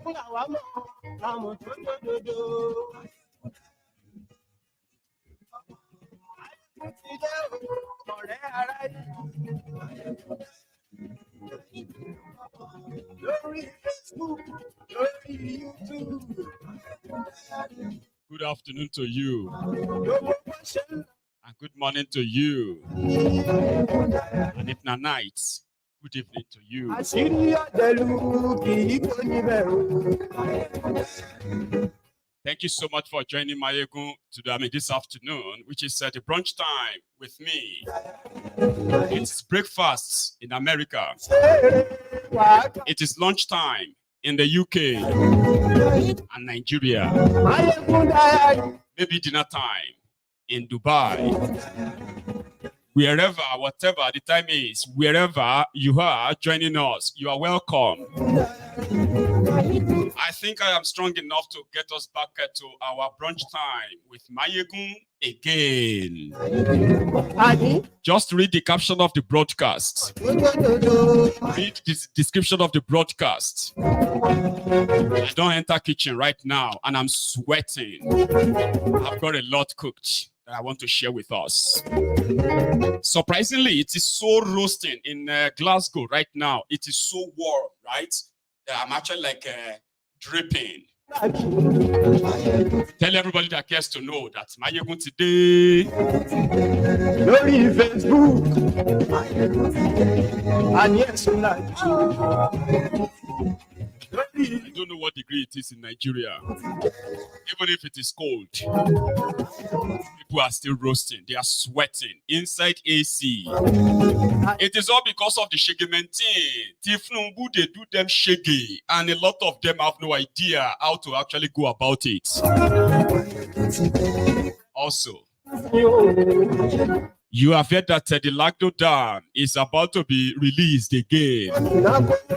Good afternoon to you. And good morning to you. And if not night, good evening to you. Thank you so much for joining Mayegun today, this afternoon, which is the brunch time with me. It's breakfast in America. It is lunchtime in the UK and Nigeria. Maybe dinner time in Dubai. Wherever, whatever the time is, wherever you are joining us, you are welcome. I think I am strong enough to get us back to our brunch time with Mayegun again. Just read the caption of the broadcast. Read the description of the broadcast. I don't enter kitchen right now and I'm sweating. I've got a lot cooked that I want to share with us. Surprisingly, it is so roasting in Glasgow right now. It is so warm, right? I'm actually like dripping. Tell everybody that cares to know that Mayegun today. Glory Facebook. And yes, I don't know what degree it is in Nigeria. Even if it is cold, people are still roasting. They are sweating inside AC. It is all because of the shaggy-mentin. Tifnumbu, they do them shaggy. And a lot of them have no idea how to actually go about it. Also, you have heard that the Lagdo Dam is about to be released again.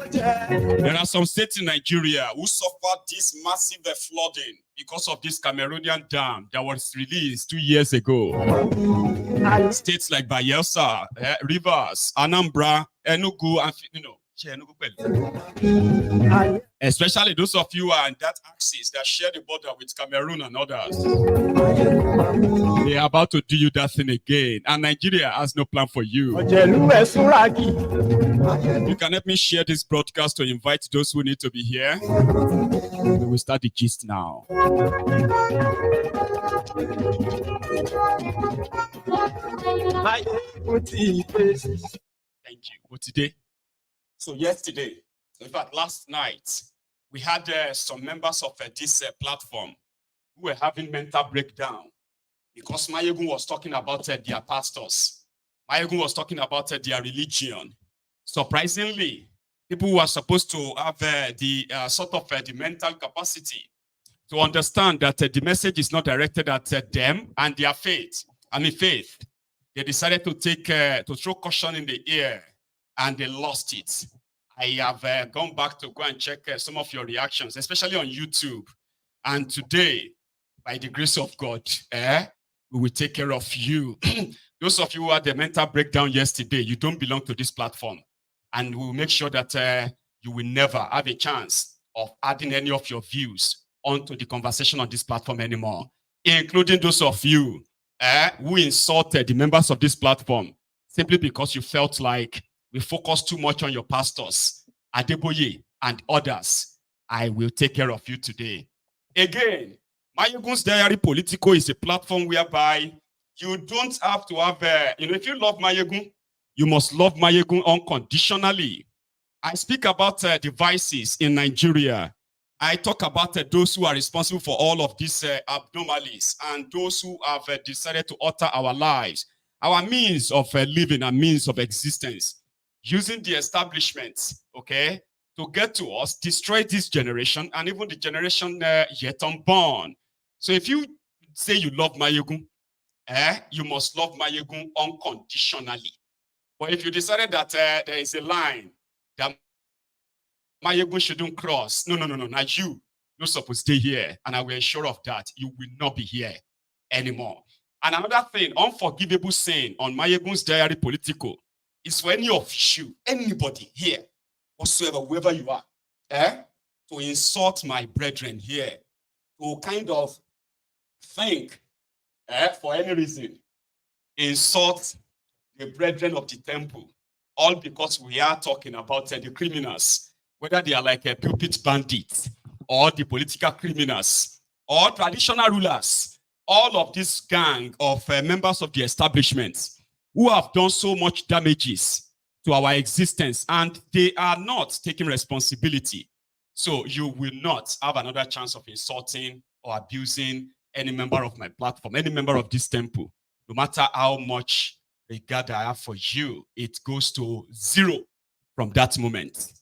There are some states in Nigeria who suffered this massive flooding because of this Cameroonian dam that was released 2 years ago. States like Bayelsa, Rivers, Anambra, Enugu, and especially those of you who are in that axis that share the border with Cameroon and others. They are about to do you that thing again, and Nigeria has no plan for you. You can help me share this broadcast to invite those who need to be here. We will start the gist now. Thank you. But today, so yesterday, in fact, last night, we had some members of this platform who were having mental breakdown because Mayegun was talking about their pastors. Mayegun was talking about their religion. Surprisingly, people who are supposed to have the sort of the mental capacity to understand that the message is not directed at them and their faith. Faith. They decided to take to throw caution in the air, and they lost it. I have gone back to go and check some of your reactions, especially on YouTube. And today, by the grace of God, we will take care of you. Those of you who had the mental breakdown yesterday, you don't belong to this platform. And we will make sure that you will never have a chance of adding any of your views onto the conversation on this platform anymore, including those of you who insulted the members of this platform simply because you felt like we focus too much on your pastors, Adeboye and others. I will take care of you today. Again, Mayegun's Diary Politico is a platform whereby you don't have to have, if you love Mayegun, you must love Mayegun unconditionally. I speak about devices in Nigeria. I talk about those who are responsible for all of these abnormalities and those who have decided to alter our lives, our means of living and means of existence, using the establishment, okay, to get to us, destroy this generation and even the generation yet unborn. So if you say you love Mayegun, you must love Mayegun unconditionally. But if you decided that there is a line that Mayegun shouldn't cross, no, not you. You're supposed to stay here, and I will ensure of that. You will not be here anymore. And another thing, unforgivable sin on Mayegun's Diary Political is for any of you, anybody here, whatsoever, whoever you are, to insult my brethren here, to kind of think, for any reason, insult the brethren of the temple, all because we are talking about the criminals, whether they are like a pulpit bandits or the political criminals or traditional rulers, all of this gang of members of the establishment who have done so much damages to our existence, and they are not taking responsibility. So you will not have another chance of insulting or abusing any member of my platform, any member of this temple, no matter how much regard I have for you, it goes to zero from that moment.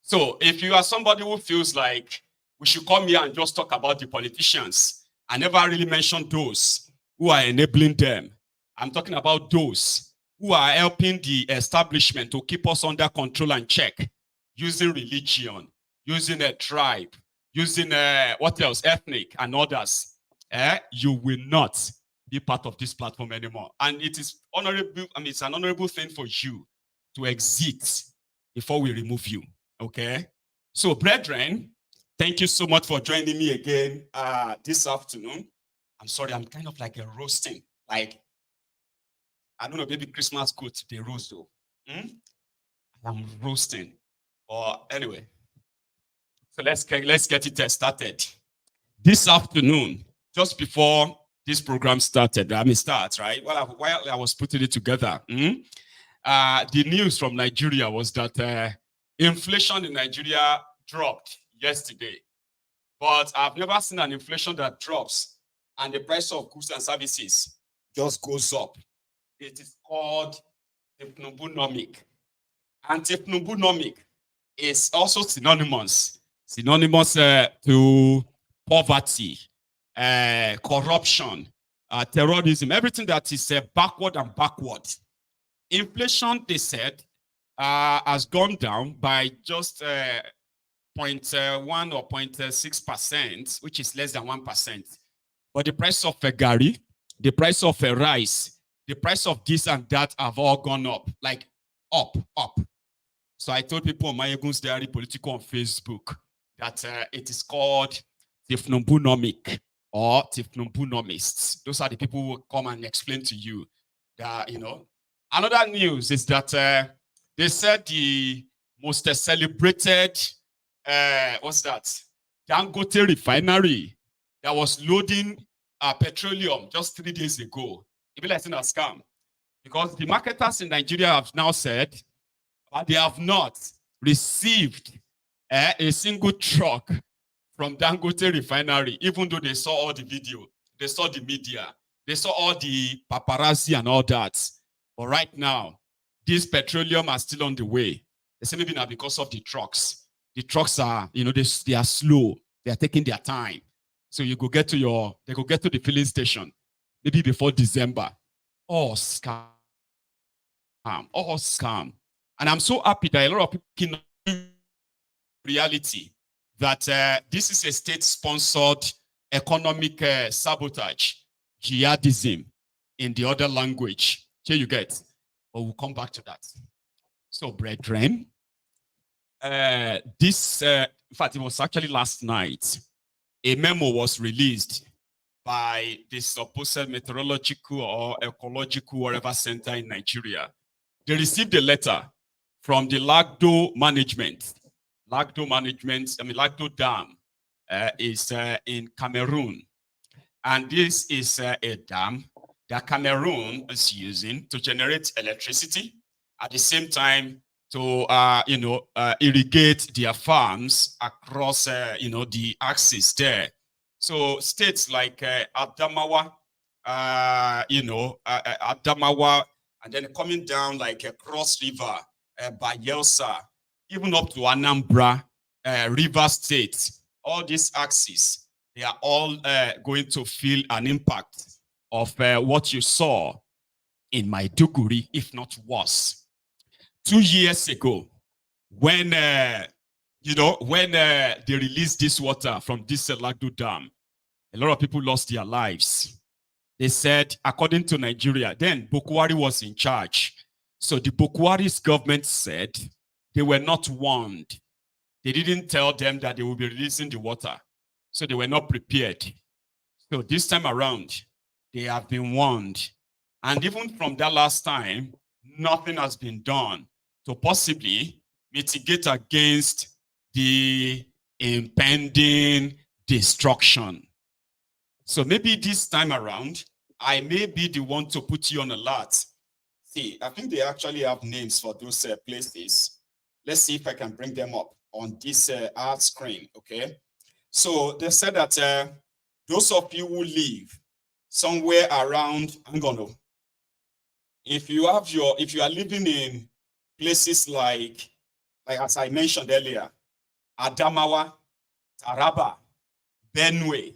So if you are somebody who feels like we should come here and just talk about the politicians, I never really mentioned those who are enabling them. I'm talking about those who are helping the establishment to keep us under control and check, using religion, using a tribe, using what else, ethnic and others. You will not be part of this platform anymore. And it is honorable, it's an honorable thing for you to exit before we remove you. Okay? So, brethren, thank you so much for joining me again this afternoon. I'm sorry, I'm kind of like a roasting. Like, I don't know, maybe Christmas coat, they roast though. I'm roasting. Or anyway. So let's get it started. This afternoon, just before this program started, right? While I was putting it together, the news from Nigeria was that inflation in Nigeria dropped yesterday. But I've never seen an inflation that drops and the price of goods and services just goes up. It is called hypnobunomic. And hypnobunomic is also synonymous to poverty, corruption, terrorism, everything that is backward and backward. Inflation, they said, has gone down by just 0.1 or 0.6%, which is less than 1%. But the price of gari, the price of rice, the price of this and that have all gone up, like up. So I told people on Mayegun's Diary Political on Facebook that it is called Tifnombunomic or Tifnombunomists. Those are the people who will come and explain to you that, Another news is that they said the most celebrated, Dangote refinery that was loading petroleum just 3 days ago. It be like a scam. Because the marketers in Nigeria have now said they have not received a single truck from Dangote refinery, even though they saw all the video, they saw the media, they saw all the paparazzi and all that. But right now, this petroleum are still on the way. They say maybe now because of the trucks. The trucks are, they are slow. They are taking their time. So they go get to the filling station, maybe before December. Oh, scam. Oh, scam. And I'm so happy that a lot of people can reality that this is a state-sponsored economic sabotage, jihadism in the other language. Here you get. But we'll come back to that. So, brethren, in fact, it was actually last night, a memo was released by the supposed meteorological or ecological whatever center in Nigeria. They received a letter from the Lagdo management. Lagdo Dam is in Cameroon. And this is a dam that Cameroon is using to generate electricity, at the same time to irrigate their farms across the axis there. So states like Adamawa, Adamawa, and then coming down like a Cross River, Bayelsa, even up to Anambra, River State, all these axes, they are all going to feel an impact of what you saw in Maiduguri, if not worse. 2 years ago, when they released this water from this Lagdo Dam, a lot of people lost their lives. They said, according to Nigeria, then Bokwari was in charge. So the Bokwari's government said they were not warned. They didn't tell them that they will be releasing the water. So they were not prepared. So this time around, they have been warned. And even from that last time, nothing has been done to possibly mitigate against the impending destruction. So maybe this time around, I may be the one to put you on alert. See, I think they actually have names for those places. Let's see if I can bring them up on this art screen, okay? So they said that those of you who live somewhere around, I'm gonna, if you are living in places like as I mentioned earlier, Adamawa, Taraba, Benue,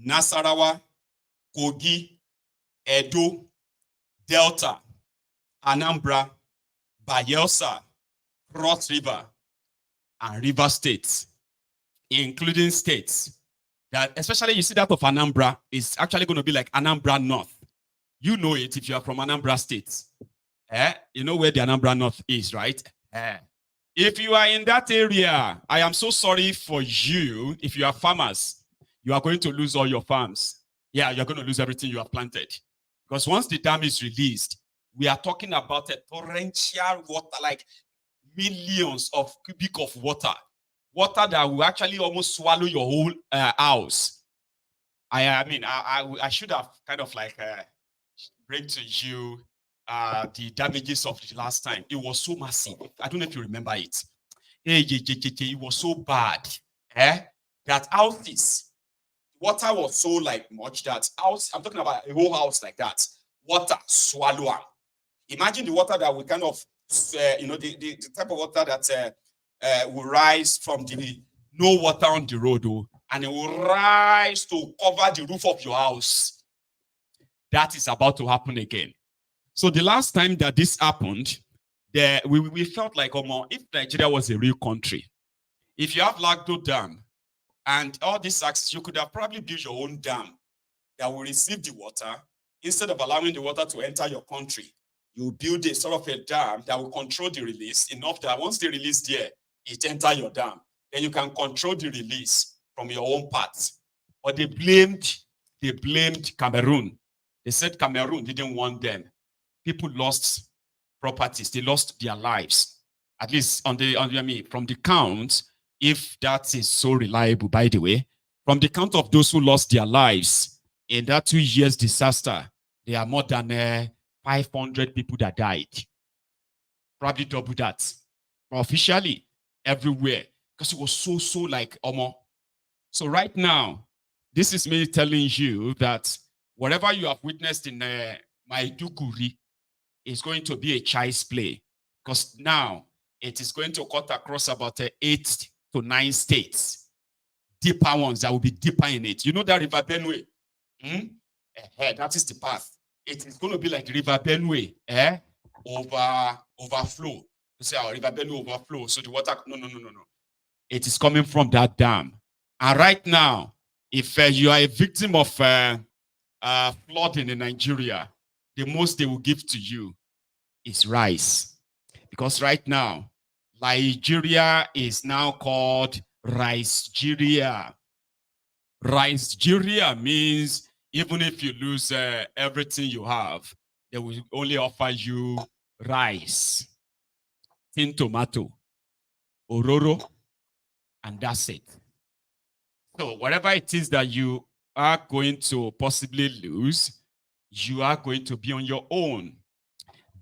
Nasarawa, Kogi, Edo, Delta, Anambra, Bayelsa, Cross River, and River States, including states that, especially you see that of Anambra, is actually going to be like Anambra North. You know it if you are from Anambra State. You know where the Anambra North is, right? If you are in that area, I am so sorry for you. If you are farmers, you are going to lose all your farms. Yeah, you're going to lose everything you have planted. Because once the dam is released, we are talking about a torrential water, like millions of cubic of water. Water that will actually almost swallow your whole house. I should have kind of like bring to you the damages of the last time. It was so massive. I don't know if you remember it. It was so bad that houses, water was so like much that house, I'm talking about a whole house like that, water swallow. Imagine the water that will kind of, the type of water that will rise from the no water on the road, and it will rise to cover the roof of your house. That is about to happen again. So the last time that this happened, we felt like, if Nigeria was a real country, if you have Lagdo Dam and all these access, you could have probably built your own dam that will receive the water. Instead of allowing the water to enter your country, you build a sort of a dam that will control the release enough that once they release there, it enter your dam. Then you can control the release from your own parts. But they blamed Cameroon. They said Cameroon didn't want them. People lost properties. They lost their lives. At least from the count, if that is so reliable, by the way, from the count of those who lost their lives in that 2 years disaster, there are more than 500 people that died. Probably double that. Officially, everywhere. Because it was so like, So right now, this is me telling you that whatever you have witnessed in Maiduguri is going to be a child's play. Because now, it is going to cut across about 8 to 9 states. Deeper ones that will be deeper in it. You know that River Benue? That is the path. It is going to be like River Benue, overflow. You say, River Benue overflow. So the water, no. It is coming from that dam. And right now, if you are a victim of flooding in Nigeria, the most they will give to you is rice. Because right now, Nigeria is now called Ricegeria. Ricegeria means even if you lose everything you have, they will only offer you rice, tin tomato, ororo, and that's it. So whatever it is that you are going to possibly lose, you are going to be on your own.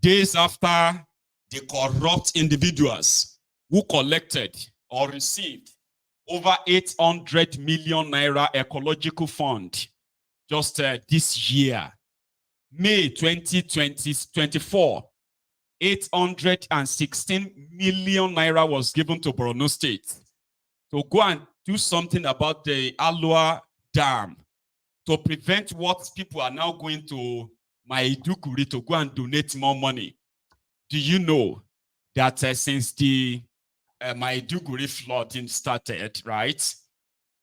Days after the corrupt individuals who collected or received over 800 million naira ecological fund just this year, May 2024, 816 million naira was given to Borno State to go and do something about the Alua Dam to prevent what people are now going to Maiduguri to go and donate more money. Do you know that since the Maiduguri flooding started, right,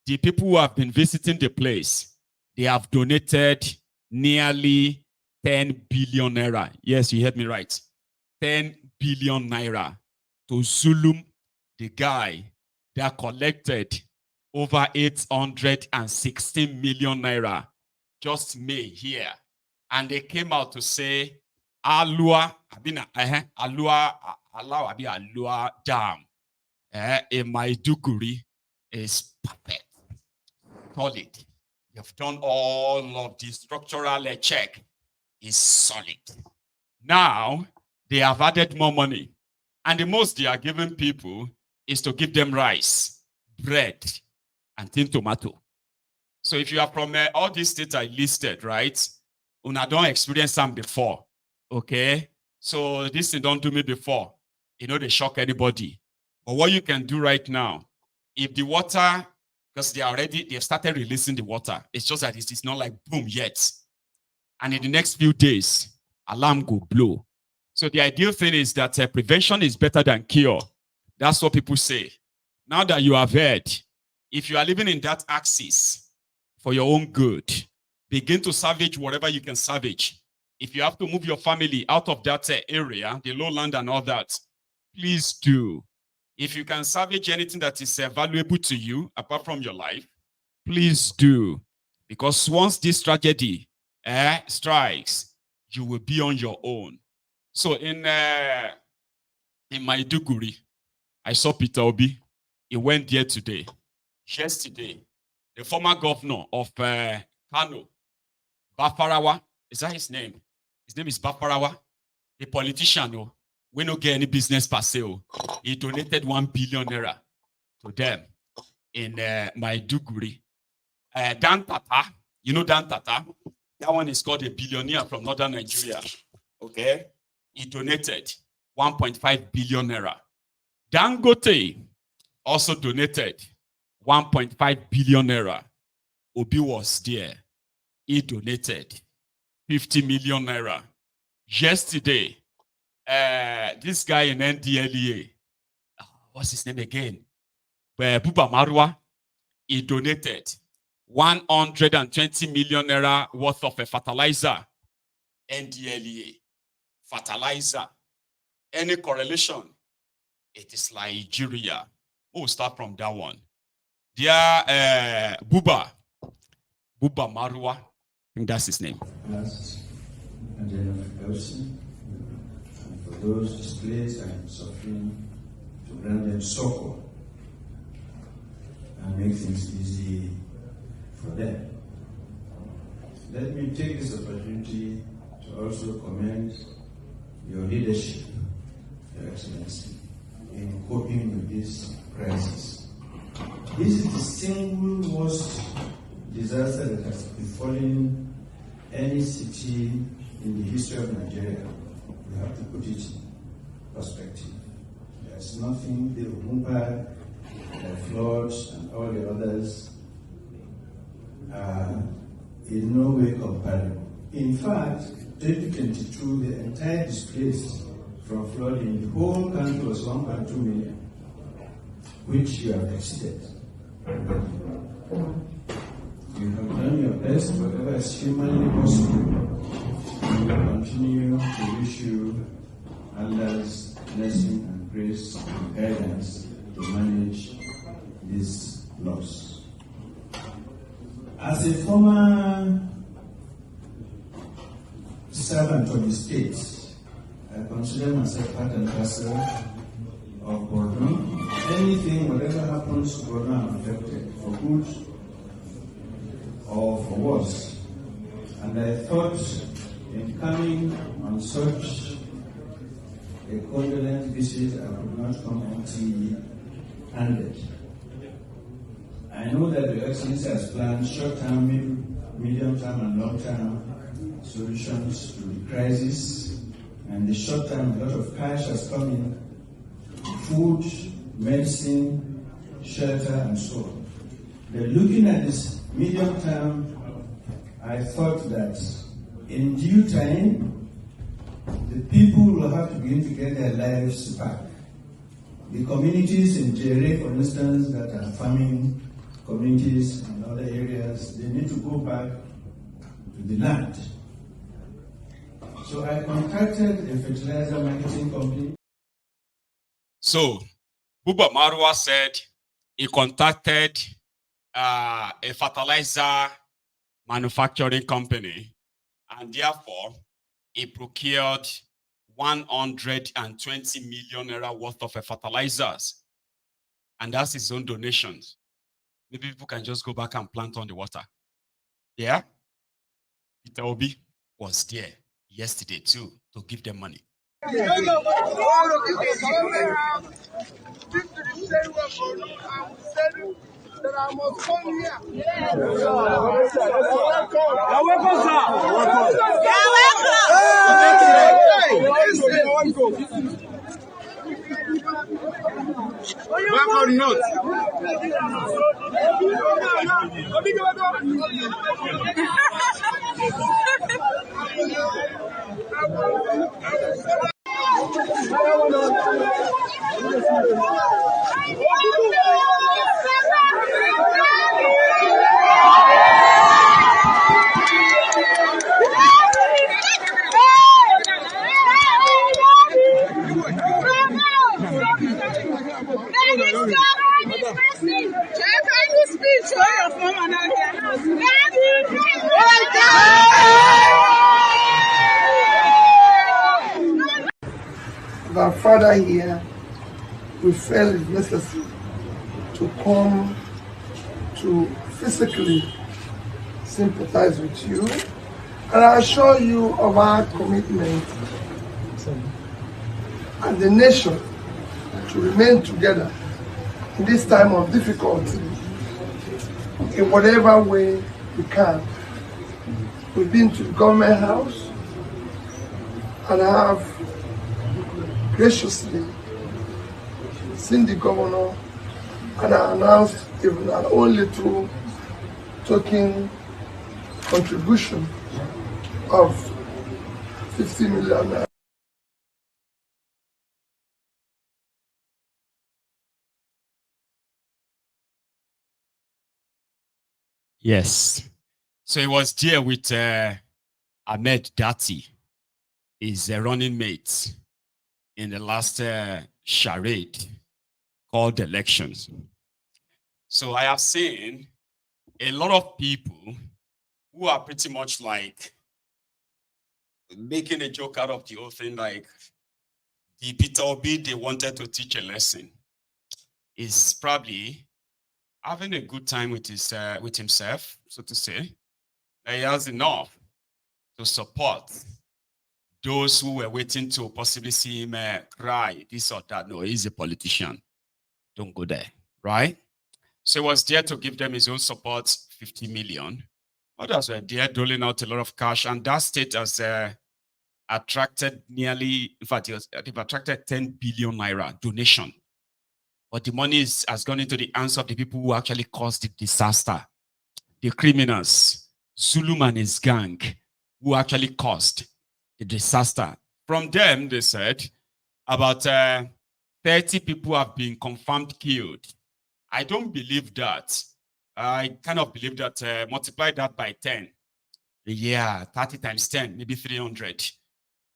the people who have been visiting the place, they have donated nearly 10 billion naira. Yes, you heard me right. 10 billion naira to Zulum, the guy they are collected over 816 million naira just May here. And they came out to say, Alua Dam in Maiduguri is perfect, solid. You've done all of the structural check, is solid. Now, they have added more money. And the most they are giving people is to give them rice, bread, and tin tomato. So if you are from all these states I listed, right? Una don't experience them before, okay? So this thing don't do me before. You know, they shock anybody. But what you can do right now, if the water, because they've started releasing the water. It's just that it's not like boom yet. And in the next few days, alarm go blow. So the ideal thing is that prevention is better than cure. That's what people say. Now that you have heard, if you are living in that axis for your own good, begin to salvage whatever you can salvage. If you have to move your family out of that area, the lowland and all that, please do. If you can salvage anything that is valuable to you, apart from your life, please do. Because once this tragedy strikes, you will be on your own. So in Maiduguri, I saw Peter Obi. He went there today. Yesterday, the former governor of Kano, Bafarawa, is that his name? His name is Bafarawa, a politician. We don't get any business per se. He donated 1 billion naira to them in Maiduguri. Dan Tata, you know Dan Tata? That one is called a billionaire from northern Nigeria. Okay? He donated 1.5 billion naira. Dangote also donated 1.5 billion naira. Obi was there. He donated 50 million naira. Yesterday, this guy in NDLEA, what's his name again? Buba Marwa, he donated 120 million naira worth of a fertilizer. NDLEA, fertilizer. Any correlation? It is Nigeria. We'll start from that one. Dear Buba Marwa, I think that's his name. For those displaced and suffering, to grant them succor and make things easy for them. Let me take this opportunity to also commend your leadership, Your Excellency, in coping with this crisis. This is the single most disaster that has befallen any city in the history of Nigeria. We have to put it in perspective. There's nothing, the Umpa, the floods, and all the others are in no way comparable. In fact, 2022, the entire displaced from flooding, the whole country was 1.2 million, which you have exceeded. You have done your best, whatever is humanly possible. We will continue to wish you Allah's blessing and grace and guidance to manage this loss. As a former servant of the state, I consider myself part and parcel of Borno. Anything, whatever happens to Borno, I'm affected, for good or for worse. And I thought, in coming on such a condolence visit, I could not come empty-handed. I know that Your Excellency has planned short-term, medium-term, and long-term solutions to the crisis. And the short-term, a lot of cash has come in: food, medicine, shelter, and so on. But looking at this medium-term, I thought that in due time, the people will have to begin to get their lives back. The communities in Jere, for instance, that are farming communities and other areas, they need to go back to the land. So I contacted a fertilizer marketing company. So, Buba Marwa said he contacted a fertilizer manufacturing company, and therefore he procured 120 million naira worth of fertilizers, and that's his own donations. Maybe people can just go back and plant on the water. Yeah, Peter Obi was there yesterday too to give them money. That I must come here. You're welcome, sir. Welcome, not. Our father here, we felt it necessary to come to physically sympathize with you, and I assure you of our commitment as a nation to remain together in this time of difficulty in whatever way we can. We've been to the government house and have graciously seen the governor, and I announced even an only little token contribution of 50 million. Yes. So he was there with Ahmed Dati, his running mate in the last charade called elections. So I have seen a lot of people who are pretty much like making a joke out of the whole thing, like the Peter Obi they wanted to teach a lesson is probably having a good time with himself, so to say. He has enough to support those who were waiting to possibly see him cry, this or that. No, he's a politician. Don't go there, right? So he was there to give them his own support, 50 million. Others were there doling out a lot of cash, and that state has attracted nearly, in fact, they've attracted 10 billion naira donation. But the money has gone into the hands of the people who actually caused the disaster. The criminals, Zulum and his gang, who actually caused the disaster. From them, they said, about 30 people have been confirmed killed. I don't believe that. I kind of believe that, multiply that by 10. Yeah, 30 times 10, maybe 300.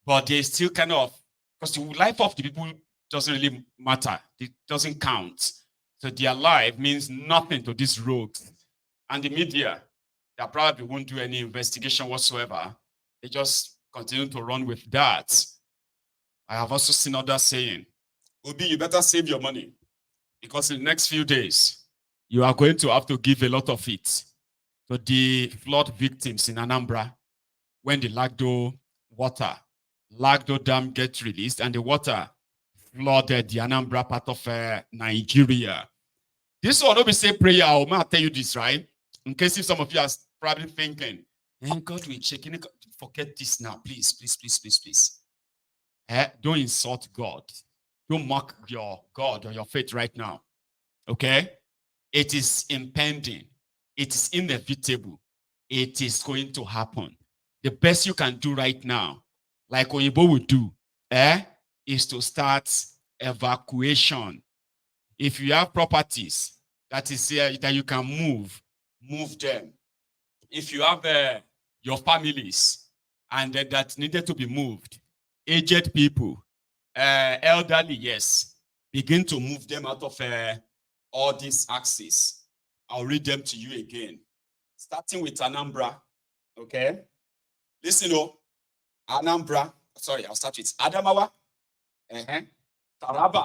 But they still kind of, because the life of the people doesn't really matter. It doesn't count. So their life means nothing to these rogues. And the media, they probably won't do any investigation whatsoever. They just continue to run with that. I have also seen others saying, Obi, you better save your money, because in the next few days, you are going to have to give a lot of it to the flood victims in Anambra when the Lagdo Dam gets released and the water flooded the Anambra part of Nigeria. This one, don't be say prayer. I'll tell you this, right? In case if some of you are probably thinking, God will check. Forget this now, please, please, please, please, please. Don't insult God. Don't mock your God or your faith right now. Okay? It is impending. It is inevitable. It is going to happen. The best you can do right now, like Oyibo would do, is to start evacuation. If you have properties that is that you can move them. If you have your families and that needed to be moved, aged people, elderly, yes, begin to move them out all these axes. I'll read them to you again. Starting with Anambra, okay? Listen, Anambra, sorry, I'll start with Adamawa, Taraba,